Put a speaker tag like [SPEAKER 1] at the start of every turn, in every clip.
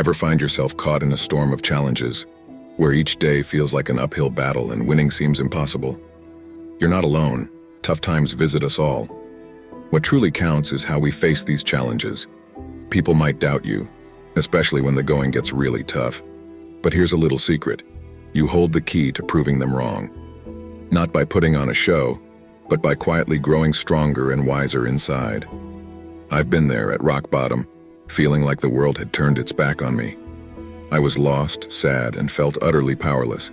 [SPEAKER 1] Ever find yourself caught in a storm of challenges, where each day feels like an uphill battle and winning seems impossible? You're not alone. Tough times visit us all. What truly counts is how we face these challenges. People might doubt you, especially when the going gets really tough. But here's a little secret. You hold the key to proving them wrong. Not by putting on a show, but by quietly growing stronger and wiser inside. I've been there at rock bottom, feeling like the world had turned its back on me. I was lost, sad, and felt utterly powerless.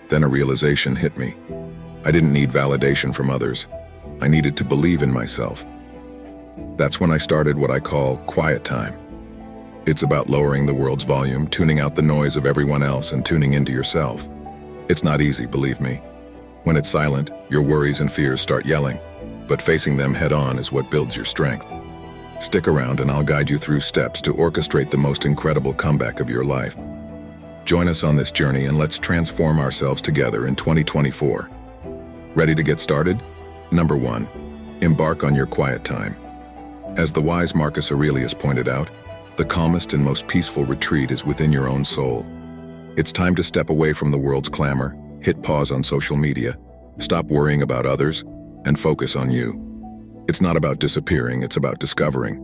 [SPEAKER 1] Then a realization hit me. I didn't need validation from others. I needed to believe in myself. That's when I started what I call quiet time. It's about lowering the world's volume, tuning out the noise of everyone else, and tuning into yourself. It's not easy, believe me. When it's silent, your worries and fears start yelling, but facing them head-on is what builds your strength. Stick around and I'll guide you through steps to orchestrate the most incredible comeback of your life. Join us on this journey and let's transform ourselves together in 2024. Ready to get started? Number 1. Embark on your quiet time. As the wise Marcus Aurelius pointed out, the calmest and most peaceful retreat is within your own soul. It's time to step away from the world's clamor, hit pause on social media, stop worrying about others, and focus on you. It's not about disappearing, it's about discovering.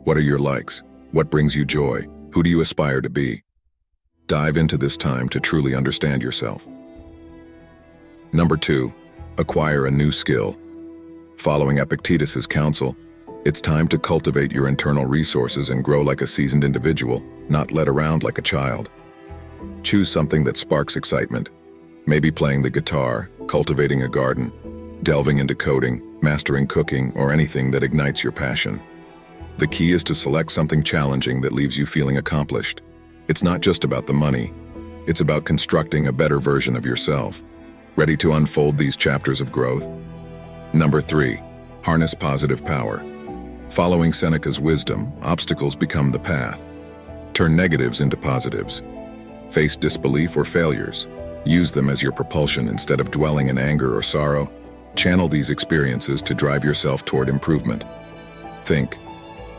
[SPEAKER 1] What are your likes? What brings you joy? Who do you aspire to be? Dive into this time to truly understand yourself. Number 2. Acquire a new skill. Following Epictetus's counsel, it's time to cultivate your internal resources and grow like a seasoned individual, not led around like a child. Choose something that sparks excitement. Maybe playing the guitar, cultivating a garden, delving into coding, mastering cooking, or anything that ignites your passion. The key is to select something challenging that leaves you feeling accomplished. It's not just about the money. It's about constructing a better version of yourself. Ready to unfold these chapters of growth? Number 3. Harness positive power. Following Seneca's wisdom, obstacles become the path. Turn negatives into positives. Face disbelief or failures. Use them as your propulsion instead of dwelling in anger or sorrow. Channel these experiences to drive yourself toward improvement. Think,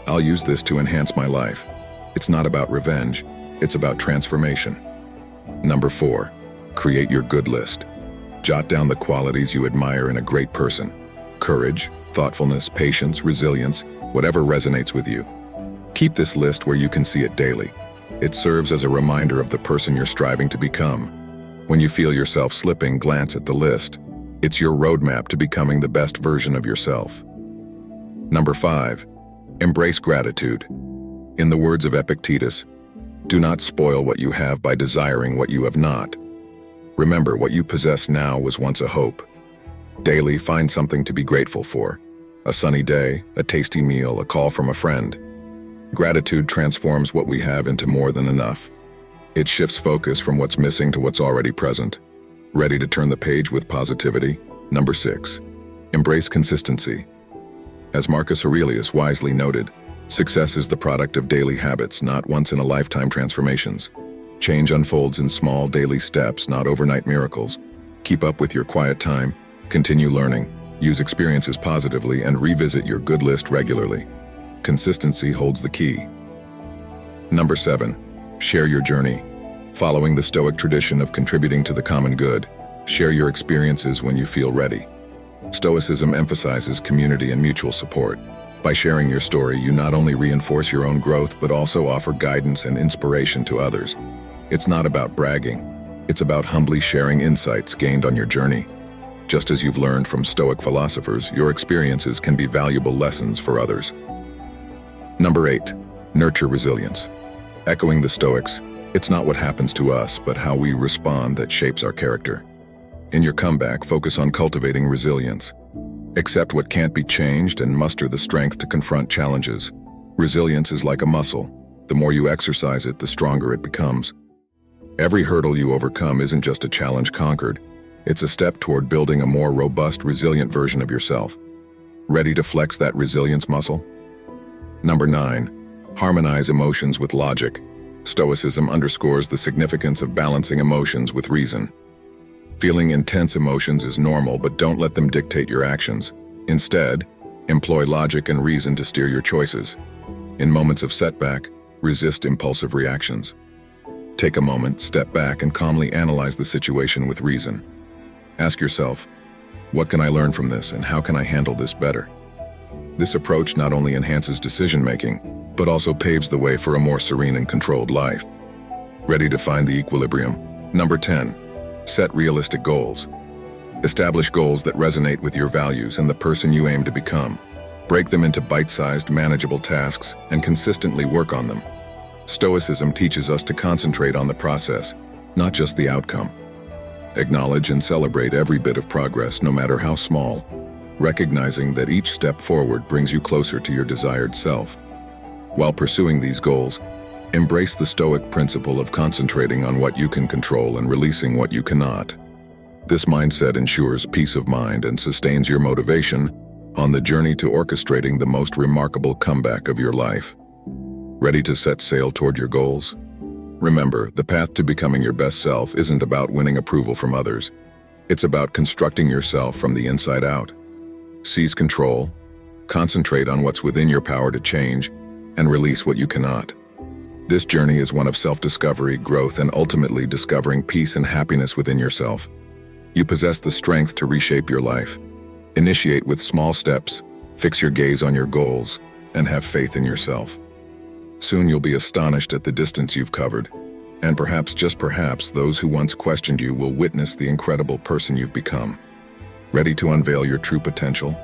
[SPEAKER 1] I'll use this to enhance my life. It's not about revenge, it's about transformation. Number 4. Create your good list. Jot down the qualities you admire in a great person. Courage, thoughtfulness, patience, resilience, whatever resonates with you. Keep this list where you can see it daily. It serves as a reminder of the person you're striving to become. When you feel yourself slipping, glance at the list. It's your roadmap to becoming the best version of yourself. Number 5. Embrace gratitude. In the words of Epictetus, do not spoil what you have by desiring what you have not. Remember, what you possess now was once a hope. Daily, find something to be grateful for. A sunny day, a tasty meal, a call from a friend. Gratitude transforms what we have into more than enough. It shifts focus from what's missing to what's already present. Ready to turn the page with positivity? Number 6. Embrace consistency. As Marcus Aurelius wisely noted, success is the product of daily habits, not once-in-a-lifetime transformations. Change unfolds in small daily steps, not overnight miracles. Keep up with your quiet time, continue learning, use experiences positively, and revisit your good list regularly. Consistency holds the key. Number 7. Share your journey. Following the Stoic tradition of contributing to the common good, share your experiences when you feel ready. Stoicism emphasizes community and mutual support. By sharing your story, you not only reinforce your own growth, but also offer guidance and inspiration to others. It's not about bragging. It's about humbly sharing insights gained on your journey. Just as you've learned from Stoic philosophers, your experiences can be valuable lessons for others. Number 8. Nurture resilience. Echoing the Stoics, it's not what happens to us, but how we respond that shapes our character. In your comeback, focus on cultivating resilience. Accept what can't be changed and muster the strength to confront challenges. Resilience is like a muscle. The more you exercise it, the stronger it becomes. Every hurdle you overcome isn't just a challenge conquered. It's a step toward building a more robust, resilient version of yourself. Ready to flex that resilience muscle? Number 9. Harmonize emotions with logic. Stoicism underscores the significance of balancing emotions with reason. Feeling intense emotions is normal, but don't let them dictate your actions. Instead, employ logic and reason to steer your choices. In moments of setback, Resist impulsive reactions. Take a moment, step back, and calmly analyze the situation with reason. Ask yourself, what can I learn from this and how can I handle this better? This approach not only enhances decision-making, but also paves the way for a more serene and controlled life. Ready to find the equilibrium? Number 10. Set realistic goals. Establish goals that resonate with your values and the person you aim to become. Break them into bite-sized, manageable tasks and consistently work on them. Stoicism teaches us to concentrate on the process, not just the outcome. Acknowledge and celebrate every bit of progress, no matter how small, recognizing that each step forward brings you closer to your desired self. While pursuing these goals, embrace the Stoic principle of concentrating on what you can control and releasing what you cannot. This mindset ensures peace of mind and sustains your motivation on the journey to orchestrating the most remarkable comeback of your life. Ready to set sail toward your goals? Remember, the path to becoming your best self isn't about winning approval from others. It's about constructing yourself from the inside out. Seize control, concentrate on what's within your power to change, and release what you cannot. This journey is one of self-discovery, growth, and ultimately discovering peace and happiness within yourself. You possess the strength to reshape your life. Initiate with small steps, fix your gaze on your goals, and have faith in yourself. Soon you'll be astonished at the distance you've covered, and perhaps, just perhaps, those who once questioned you will witness the incredible person you've become. Ready to unveil your true potential?